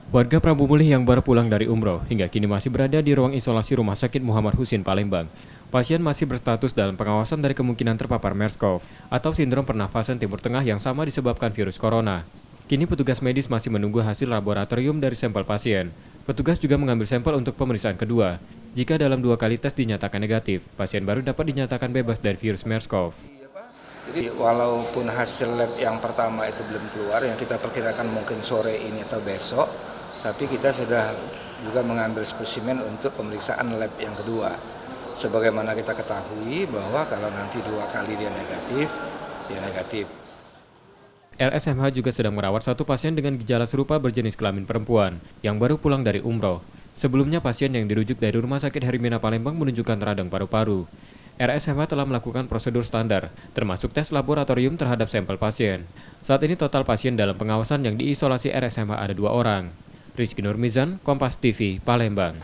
Warga Prabu Mulih yang baru pulang dari umroh hingga kini masih berada di ruang isolasi Rumah Sakit Muhammad Husin Palembang. Pasien masih berstatus dalam pengawasan dari kemungkinan terpapar MERS-CoV atau sindrom pernafasan Timur Tengah yang sama disebabkan virus corona. Kini petugas medis masih menunggu hasil laboratorium dari sampel pasien. Petugas juga mengambil sampel untuk pemeriksaan kedua. Jika dalam 2 kali tes dinyatakan negatif, pasien baru dapat dinyatakan bebas dari virus MERS-CoV. Jadi walaupun hasil lab yang pertama itu belum keluar, yang kita perkirakan mungkin sore ini atau besok, tapi kita sudah juga mengambil spesimen untuk pemeriksaan lab yang kedua. Sebagaimana kita ketahui bahwa kalau nanti 2 kali dia negatif, dia negatif. RSMH juga sedang merawat satu pasien dengan gejala serupa berjenis kelamin perempuan yang baru pulang dari umroh. Sebelumnya pasien yang dirujuk dari Rumah Sakit Hermina Palembang menunjukkan radang paru-paru. RSMH telah melakukan prosedur standar, termasuk tes laboratorium terhadap sampel pasien. Saat ini total pasien dalam pengawasan yang diisolasi RSMH ada 2 orang. Rizky Nurmizan, Kompas TV, Palembang.